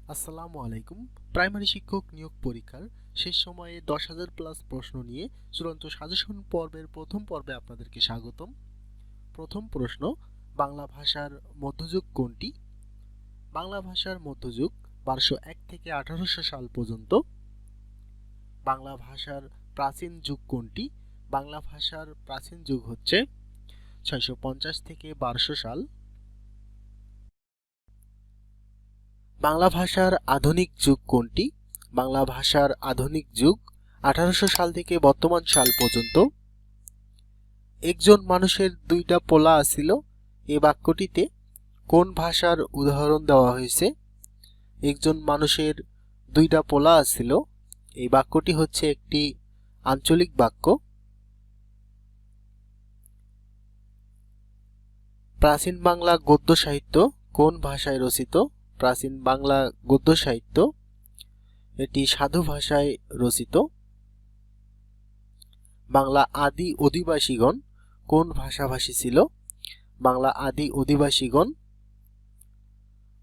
আসসালামু আলাইকুম। প্রাইমারি শিক্ষক নিয়োগ পরীক্ষার শেষ সময়ে 10,000 প্লাস প্রশ্ন নিয়ে চূড়ান্ত সাজেশন পর্বের প্রথম পর্বে আপনাদেরকে স্বাগতম। প্রথম প্রশ্ন, বাংলা ভাষার মধ্যযুগ কোনটি? বাংলা ভাষার মধ্যযুগ 1201 থেকে 1800 সাল পর্যন্ত। বাংলা ভাষার প্রাচীন যুগ কোনটি? বাংলা ভাষার প্রাচীন যুগ হচ্ছে 650 থেকে 1200 সাল। বাংলা ভাষার আধুনিক যুগ কোনটি? বাংলা ভাষার আধুনিক যুগ 1800 সাল থেকে বর্তমান সাল পর্যন্ত। একজন মানুষের দুইটা পোলা আছিল, এই বাক্যটিতে কোন ভাষার উদাহরণ দেওয়া হয়েছে? একজন মানুষের দুইটা পোলা আছিল, এই বাক্যটি হচ্ছে একটি আঞ্চলিক বাক্য। প্রাচীন বাংলা গদ্য সাহিত্য কোন ভাষায় রচিত? প্রাচীন বাংলা গদ্য সাহিত্য এটি সাধু ভাষায় রচিত। বাংলা আদি অধিবাসীগণ কোন ভাষাভাষী ছিল? বাংলা আদি অধিবাসীগণ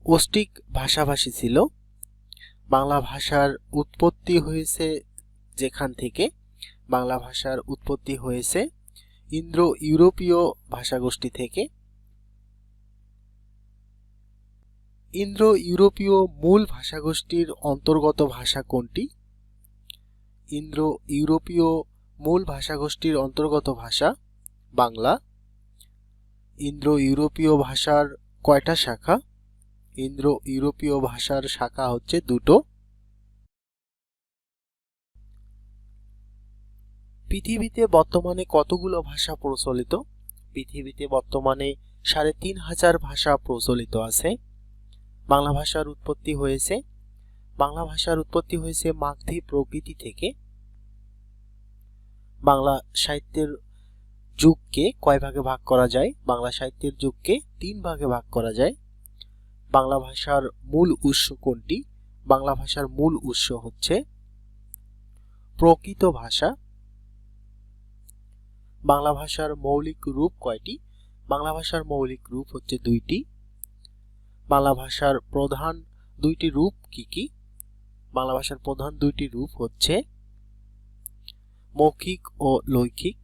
অস্টিক ভাষাভাষী ছিল। বাংলা ভাষার উৎপত্তি হয়েছে যেখান থেকে? বাংলা ভাষার উৎপত্তি হয়েছে ইন্দো ইউরোপীয় ভাষাগোষ্ঠী থেকে। ইন্দো ইউরোপীয় মূল ভাষাগোষ্ঠীর অন্তর্গত ভাষা কোনটি? ইন্দো ইউরোপীয় মূল ভাষাগোষ্ঠীর অন্তর্গত ভাষা বাংলা। ইন্দো ইউরোপীয় ভাষার কয়টা শাখা? ইন্দো ইউরোপীয় ভাষার শাখা হচ্ছে দুটো। পৃথিবীতে বর্তমানে কতগুলো ভাষা প্রচলিত? পৃথিবীতে বর্তমানে ৩,৫০০ ভাষা প্রচলিত আছে। বাংলা ভাষার উৎপত্তি হয়েছে মাগধী প্রকৃতি থেকে। বাংলা সাহিত্যের যুগকে কয় ভাগে ভাগ করা যায়? বাংলা সাহিত্যের যুগকে 3 ভাগে ভাগ করা যায়। বাংলা ভাষার মূল উৎস কোনটি? বাংলা ভাষার মূল উৎস হচ্ছে প্রকৃত ভাষা। বাংলা ভাষার মৌলিক রূপ কয়টি? বাংলা ভাষার মৌলিক রূপ হচ্ছে 2টি। বাংলা ভাষার প্রধান 2টি রূপ কি কি? বাংলা ভাষার প্রধান 2টি রূপ হচ্ছে মৌখিক ও লৈখিক।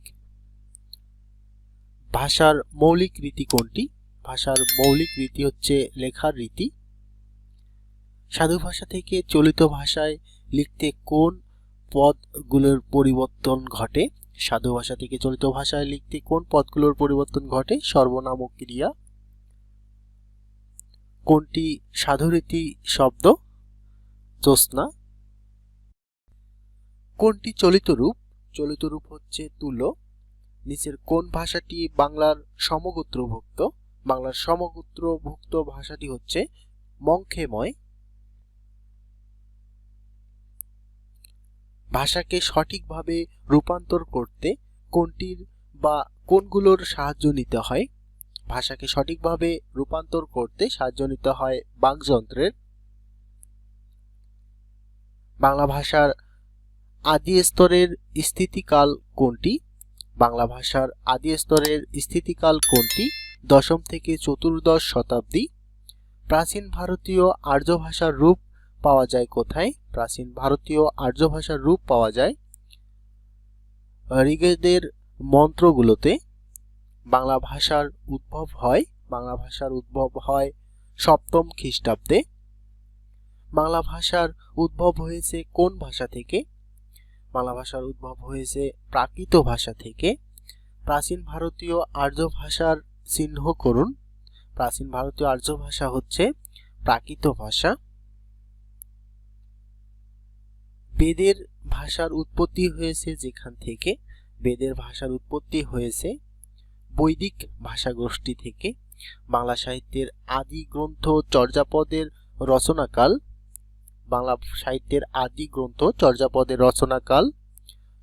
ভাষার মৌলিক রীতি কোনটি? ভাষার মৌলিক রীতি হচ্ছে লেখার রীতি। সাধু ভাষা থেকে চলিত ভাষায় লিখতে কোন পদগুলোর পরিবর্তন ঘটে? সাধু ভাষা থেকে চলিত ভাষায় লিখতে কোন পদগুলোর পরিবর্তন ঘটে? সর্বনাম ও ক্রিয়া। কোনটি সাধুরীতি শব্দ? জ্যোৎস্না। কোনটি চলিত রূপ? চলিত রূপ হচ্ছে তুলো। নিচের কোন ভাষাটি বাংলার সমগোত্রভুক্ত? বাংলার সমগোত্রভুক্ত ভাষাটি হচ্ছে মংখেময়। ভাষাকে সঠিকভাবে রূপান্তর করতে কোনটির বা কোনগুলোর সাহায্য নিতে হয়? ভাষাকে সঠিকভাবে রূপান্তর করতে সাহায্য নিতে হয় বাকযন্ত্রের। বাংলা ভাষার আদি স্তরের স্থিতিকাল কোনটি? বাংলা ভাষার আদি স্তরের স্থিতিকাল কোনটি? ১০ম থেকে ১৪দশ শতাব্দী। প্রাচীন ভারতীয় আর্য ভাষার রূপ পাওয়া যায় কোথায়? প্রাচীন ভারতীয় আর্য ভাষার রূপ পাওয়া যায় ঋগ্বেদের মন্ত্রগুলোতে। বাংলা ভাষার উদ্ভব হয় 7ম খ্রিস্টাব্দে। বাংলা ভাষার উদ্ভব হয়েছে কোন ভাষা থেকে? বাংলা ভাষার উদ্ভব হয়েছে প্রাকৃত ভাষা থেকে। প্রাচীন ভারতীয় আর্য ভাষার চিহ্ন করুন। প্রাচীন ভারতীয় আর্য ভাষা হচ্ছে প্রাকৃত ভাষা। বেদের ভাষার উৎপত্তি হয়েছে যেখান থেকে? বেদের ভাষার উৎপত্তি হয়েছে বৈদিক ভাষাগোষ্ঠী থেকে। বাংলা সাহিত্যের আদি গ্রন্থ চর্যাপদের রচনাকাল। বাংলা সাহিত্যের আদি গ্রন্থ চর্যাপদের রচনাকাল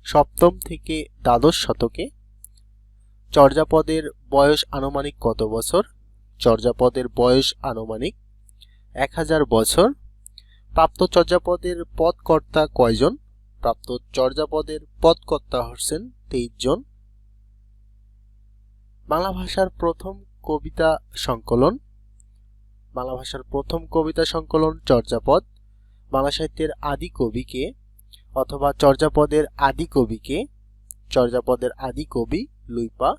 7ম থেকে দ্বাদশ শতকে। চর্যাপদের বয়স আনুমানিক কত বছর? চর্যাপদের বয়স আনুমানিক 1000 বছর। প্রাপ্ত চর্যাপদের পদকর্তা কয়জন? প্রাপ্ত চর্যাপদের পদকর্তা হচ্ছেন 23 জন। বাংলা ভাষার প্রথম কবিতা সংকলন। বাংলা ভাষার প্রথম কবিতা সংকলন চর্যাপদ। বাংলা সাহিত্যের আদি কবি কে? অথবা চর্যাপদের আদি কবি কে? চর্যাপদের আদি কবি লুইপা।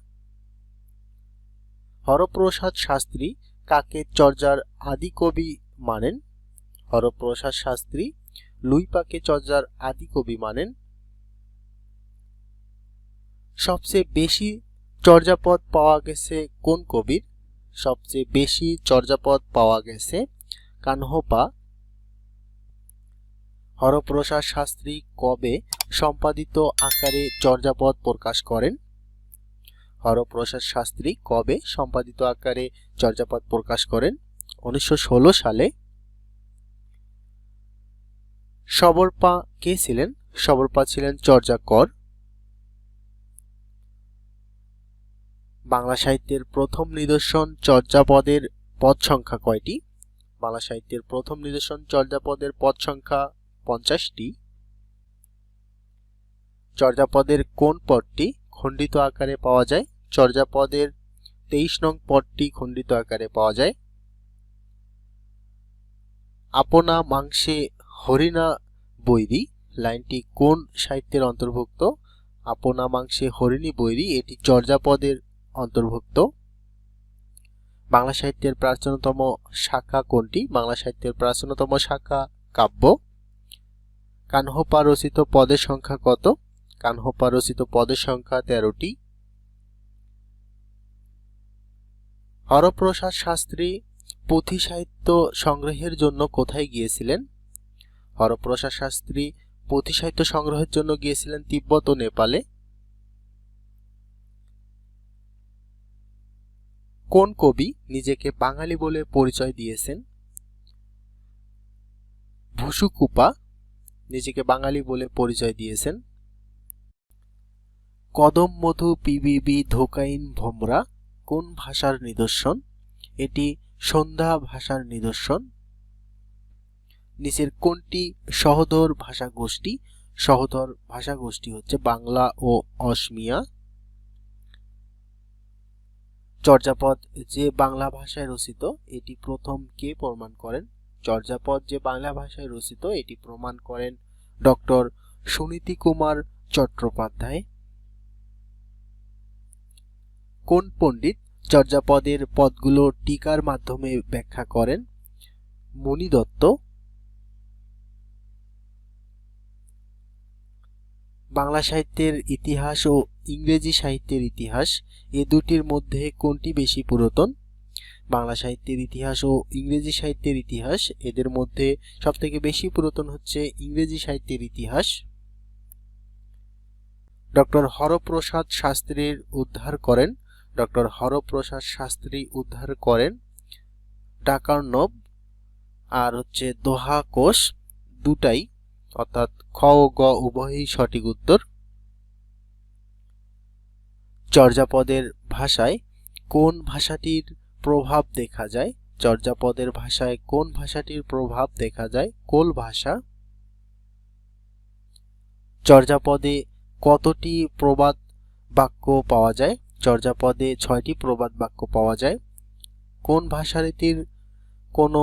হরপ্রসাদ শাস্ত্রী কাকে চর্যার আদি কবি মানেন? হরপ্রসাদ শাস্ত্রী লুইপাকে চর্যার আদি কবি মানেন। সবচেয়ে বেশি চর্যাপদ পাওয়া গেছে কোন কবির? সবচেয়ে বেশি চর্যাপদ পাওয়া গেছে কানহপা। হরপ্রসাদ শাস্ত্রী কবে সম্পাদিত আকারে চর্যাপদ প্রকাশ করেন? হরপ্রসাদ শাস্ত্রী কবে সম্পাদিত আকারে চর্যাপদ প্রকাশ করেন? 1916 সালে। সবরপা কে ছিলেন? সবরপা ছিলেন চর্যাকর। বাংলা সাহিত্যের প্রথম নিদর্শন চর্যাপদের পদ সংখ্যা কয়টি? বাংলা সাহিত্যের প্রথম নিদর্শন চর্যাপদের পদ সংখ্যা 50টি। চর্যাপদের কোন পদটি খণ্ডিত আকারে পাওয়া যায়? চর্যাপদের 23 নং পদটি খণ্ডিত আকারে পাওয়া যায়। আপনা মাংসে হরিণা বৈরী লাইনটি কোন সাহিত্যের অন্তর্ভুক্ত? আপনা মাংসে হরিণী বৈরী এটি চর্যাপদের অন্তর্ভুক্ত। বাংলা সাহিত্যের প্রাচীনতম শাখা কোনটি? বাংলা সাহিত্যের প্রাচীনতম শাখা কাব্য। কানহপা রচিত পদের সংখ্যা কত? কানহপা রচিত পদের সংখ্যা 13টি। হরপ্রসাদ শাস্ত্রী পুঁথি সাহিত্য সংগ্রহের জন্য কোথায় গিয়েছিলেন? হরপ্রসাদ শাস্ত্রী পুঁথি সাহিত্য সংগ্রহের জন্য গিয়েছিলেন তিব্বত ও নেপালে। কোন কবি নিজেকে বাঙালি বলে পরিচয় দিয়েছেন? ভুসুকুপা নিজেকে বাঙালি বলে পরিচয় দিয়েছেন। কদম মধু পিবিবি ধোকাইন ভোমরা কোন ভাষার নিদর্শন? এটি সন্ধ্যা ভাষার নিদর্শন। নিচের কোনটি সহোদর ভাষা গোষ্ঠী? সহোদর ভাষা গোষ্ঠী হচ্ছে বাংলা ও অসমিয়া। চর্যাপদ যে বাংলা ভাষায় রচিত এটি প্রথম কে প্রমাণ করেন? চর্যাপদ যে বাংলা ভাষায় রচিত এটি প্রমাণ করেন ডক্টর সুনীতি কুমার চট্টোপাধ্যায়। কোন পণ্ডিত চর্যাপদের পদগুলো টিকার মাধ্যমে ব্যাখ্যা করেন? মণি দত্ত। বাংলা সাহিত্যের ইতিহাস ও ইংরেজি সাহিত্যের ইতিহাস এ দুটির মধ্যে কোনটি বেশি পুরাতন? বাংলা সাহিত্যের ইতিহাস ও ইংরেজি সাহিত্যের ইতিহাস এদের মধ্যে সবথেকে বেশি পুরাতন হচ্ছে ইংরেজি সাহিত্যের ইতিহাস। ডক্টর হরপ্রসাদ শাস্ত্রীর উদ্ধার করেন ডক্টর হরপ্রসাদ শাস্ত্রী উদ্ধার করেন ডাকার্ণব আর হচ্ছে দোহা কোষ দুটাই, অর্থাৎ খ ও গ উভয়ই সঠিক উত্তর। চর্যাপদের ভাষায় কোন ভাষাটির প্রভাব দেখা যায়? চর্যাপদের ভাষায় কোন ভাষাটির প্রভাব দেখা যায়? কোল ভাষা। চর্যাপদে কতটি প্রবাদ বাক্য পাওয়া যায়? চর্যাপদে 6টি প্রবাদ বাক্য পাওয়া যায়। কোন ভাষারীতির কোনো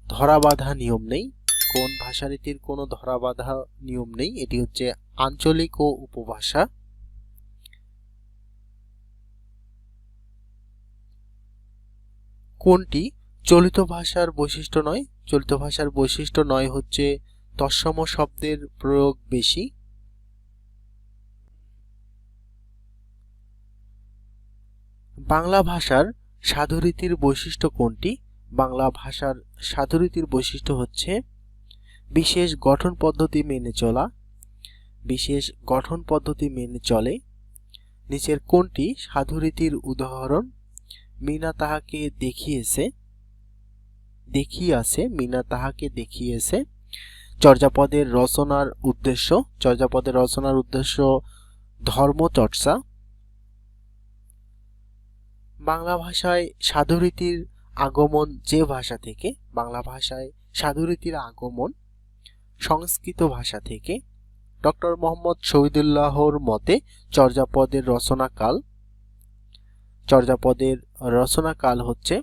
ধরাবাঁধা নিয়ম নেই? কোন ভাষারীতির কোনো ধরাবাঁধা নিয়ম নেই? এটি হচ্ছে আঞ্চলিক ও উপভাষা। কোনটি চলিত ভাষার বৈশিষ্ট্য নয়? চলিত ভাষার বৈশিষ্ট্য নয় হচ্ছে তৎসম শব্দের প্রয়োগ বেশি। বাংলা ভাষার সাধুরীতির বৈশিষ্ট্য কোনটি? বাংলা ভাষার সাধুরীতির বৈশিষ্ট্য হচ্ছে বিশেষ গঠন পদ্ধতি মেনে চলা। বিশেষ গঠন পদ্ধতি মেনে চলে। নিচের কোনটি সাধুরীতির উদাহরণ? মিনা তাহাকে দেখিয়াছে মিনা তাহাকে দেখিয়েছে। চর্যাপদের রচনার উদ্দেশ্য? চর্যাপদের রচনার উদ্দেশ্য ধর্মচর্চা। বাংলা ভাষায় সাধুরীতির আগমন যে ভাষা থেকে? বাংলা ভাষায় সাধুরীতির আগমন সংস্কৃত ভাষা থেকে। ডক্টর মোহাম্মদ শহীদুল্লাহর মতে চর্যাপদের রচনাকাল হচ্ছে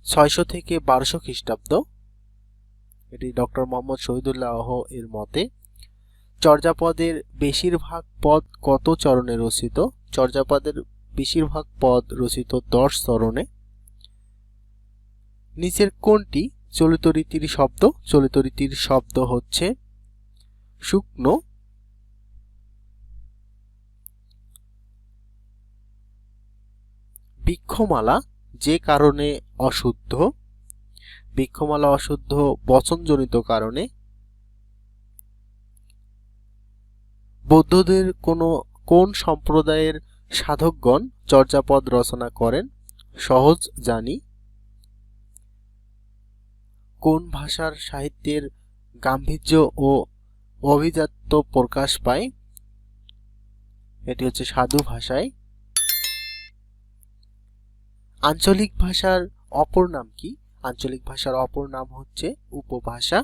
600 থেকে 1200 খ্রিস্টাব্দ। এটি ডক্টর মোহাম্মদ শহীদুল্লাহ এর মতে। চর্যাপদের বেশিরভাগ পদ কত চরণে রচিত? চর্যাপদের বেশিরভাগ পদ রচিত 10 চরণে। নিচের কোনটি চলিত রীতির শব্দ? চলিত রীতির শব্দ হচ্ছে শুকনো। বৃক্ষমালা যে কারণে অশুদ্ধ? বৃক্ষমালা অশুদ্ধ বচনজনিত কারণে। বৌদ্ধদের কোন সম্প্রদায়ের সাধকগণ চর্যাপদ রচনা করেন? সহজ জানি। কোন ভাষার সাহিত্যের গাম্ভীর্য ও অভিজাত্য প্রকাশ পায়? এটি হচ্ছে সাধু ভাষায়। আঞ্চলিক ভাষার অপর নাম কি? আঞ্চলিক ভাষার অপর নাম হচ্ছে উপভাষা।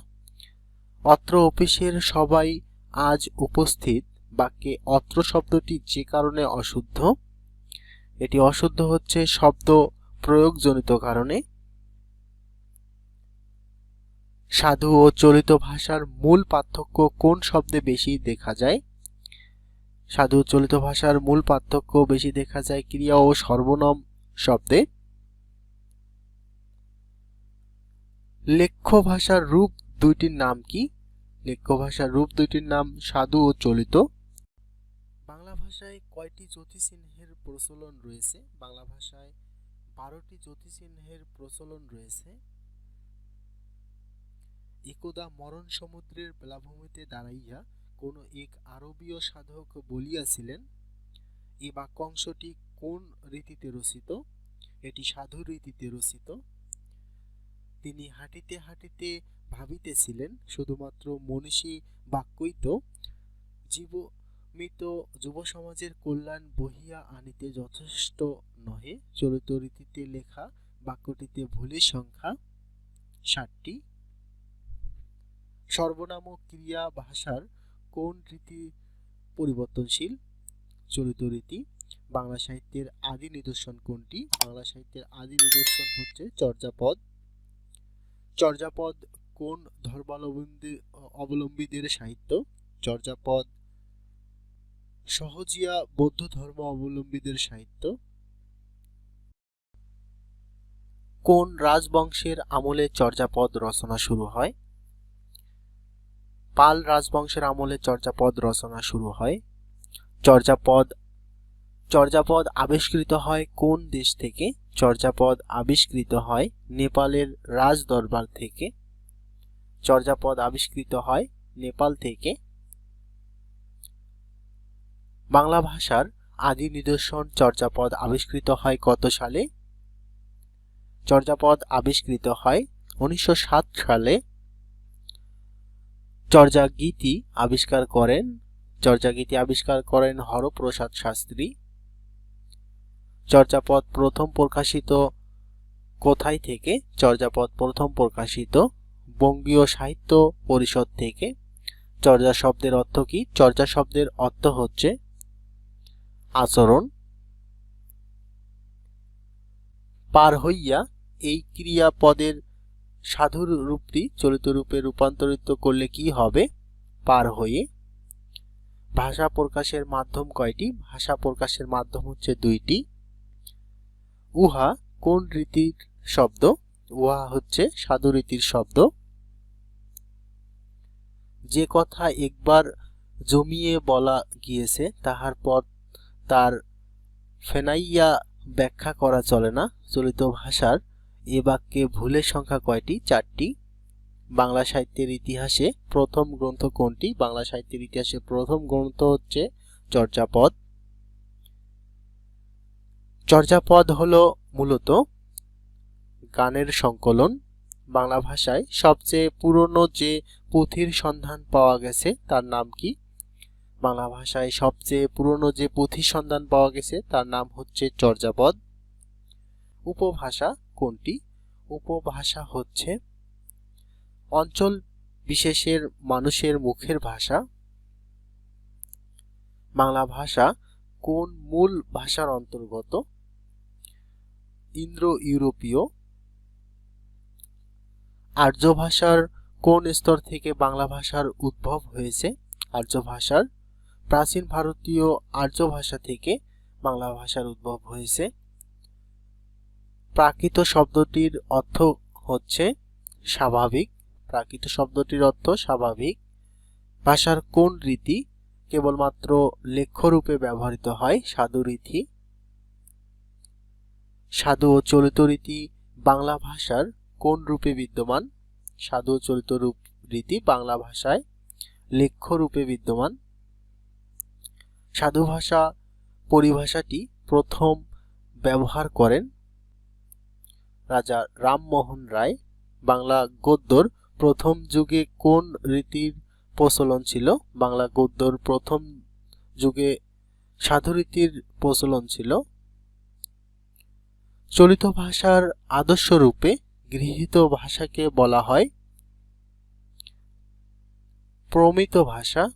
অত্র অফিসের সবাই আজ উপস্থিত বাক্যে অত্র শব্দটি যে কারণে অশুদ্ধ? এটি অশুদ্ধ হচ্ছে শব্দ প্রয়োগজনিত কারণে। সাধু ও চলিত ভাষার মূল পার্থক্য কোন শব্দে বেশি দেখা যায়? সাধু ও চলিত ভাষার মূল পার্থক্য বেশি দেখা যায় ক্রিয়া ও সর্বনাম শব্দে। লেখ্য ভাষার রূপ দুইটির নাম কি? লেখ্য ভাষার রূপ দুইটির নাম সাধু ও চলিত। বাংলা ভাষায় কয়টি যতিচিহ্নের প্রচলন রয়েছে? বাংলা ভাষায় 12টি যতিচিহ্নের প্রচলন রয়েছে। একদা মরণ সমুদ্রের বেলাভূমিতে দাঁড়াইয়া কোন এক আরবীয় সাধক বলিয়াছিলেন। এই বাক্যাংশটি কোন রীতিতে রচিত? এটি সাধু রীতিতে রচিত। তিনি হাঁটিতে হাঁটিতে ভাবিতেছিলেন, শুধুমাত্র মনীষী বাক্যই তো জীবমিত যুব সমাজের কল্যাণ বহিয়া আনিতে যথেষ্ট নহে। চলিত রীতিতে লেখা বাক্যটিতে ভুলের সংখ্যা 60টি। সর্বনাম ও ক্রিয়া ভাষার কোন রীতি পরিবর্তনশীল? চলিত রীতি। বাংলা সাহিত্যের আদি নিদর্শন কোনটি? বাংলা সাহিত্যের আদি নিদর্শন হচ্ছে চর্যাপদ। চর্যাপদ কোন ধর্মাবলম্বীদের সাহিত্য? চর্যাপদ সহজিয়া বৌদ্ধ ধর্ম অবলম্বীদের সাহিত্য। কোন রাজবংশের আমলে চর্যাপদ রচনা শুরু হয়? পাল রাজবংশের আমলে চর্যাপদ রচনা শুরু হয়। চর্যাপদ আবিষ্কৃত হয় কোন দেশ থেকে? চর্যাপদ আবিষ্কৃত হয় নেপালের রাজ দরবার থেকে। চর্যাপদ আবিষ্কৃত হয় নেপাল থেকে। বাংলা ভাষার আদি নিদর্শন চর্যাপদ আবিষ্কৃত হয় কত সালে? চর্যাপদ আবিষ্কৃত হয় 1907 সালে। চর্যাগীতি আবিষ্কার করেন হরপ্রসাদ শাস্ত্রী। চর্যাপদ প্রথম প্রকাশিত কোথায় থেকে? চর্যাপদ প্রথম প্রকাশিত বঙ্গীয় সাহিত্য পরিষদ থেকে। চর্যা শব্দের অর্থ কি? চর্যা শব্দের অর্থ হচ্ছে আচরণ। পার হইয়া এই ক্রিয়াপদের সাধুর রূপটি চলিত রূপে রূপান্তরিত করলে কি হবে? পার হয়ে। ভাষা প্রকাশের মাধ্যম কয়টি? ভাষা প্রকাশের মাধ্যম হচ্ছে 2টি। উহা কোন রীতির শব্দ? উহা হচ্ছে সাধু রীতির শব্দ। যে কথা একবার জমিয়ে বলা গিয়েছে তাহার পর তার ফেনাইয়া ব্যাখ্যা করা চলে না। চলিত ভাষার এ বাক্যে ভুলের সংখ্যা কয়টি? 4টি। বাংলা সাহিত্যের ইতিহাসে প্রথম গ্রন্থ কোনটি? বাংলা সাহিত্যের ইতিহাসে প্রথম গ্রন্থ হচ্ছে চর্যাপদ। চর্যাপদ হলো মূলত গানের সংকলন। বাংলা ভাষায় সবচেয়ে পুরনো যে পুঁথির সন্ধান পাওয়া গেছে তার নাম কি? বাংলা ভাষায় সবচেয়ে পুরনো যে পুঁথির সন্ধান পাওয়া গেছে তার নাম হচ্ছে চর্যাপদ। উপভাষা কোনটি? উপভাষা হচ্ছে অঞ্চল বিশেষের মানুষের মুখের ভাষা। বাংলা ভাষা কোন মূল ভাষার অন্তর্গত? ইন্দো ইউরোপীয়। আর্য ভাষার কোন স্তর থেকে বাংলা ভাষার উদ্ভব হয়েছে? আর্য ভাষার প্রাচীন ভারতীয় আর্য ভাষা থেকে বাংলা ভাষার উদ্ভব হয়েছে। প্রাকৃত শব্দটির অর্থ হচ্ছে স্বাভাবিক। প্রাকৃত শব্দটির অর্থ স্বাভাবিক। ভাষার কোন রীতি কেবলমাত্র লেখ্যরূপে ব্যবহৃত হয়? সাধু রীতি। সাধু ও চলিত রীতি বাংলা ভাষার কোন রূপে বিদ্যমান? সাধু ও চলিত রীতি বাংলা ভাষায় লেখ্য রূপে বিদ্যমান। সাধু ভাষা পরিভাষাটি প্রথম ব্যবহার করেন রাজা রামমোহন রায়। বাংলা গদ্যর প্রথম যুগে কোন রীতির প্রচলন ছিল? বাংলা গদ্যর প্রথম যুগে সাধু রীতির প্রচলন ছিল। চলিত ভাষার আদর্শ রূপে গৃহীত ভাষাকে বলা হয় প্রমিত ভাষা।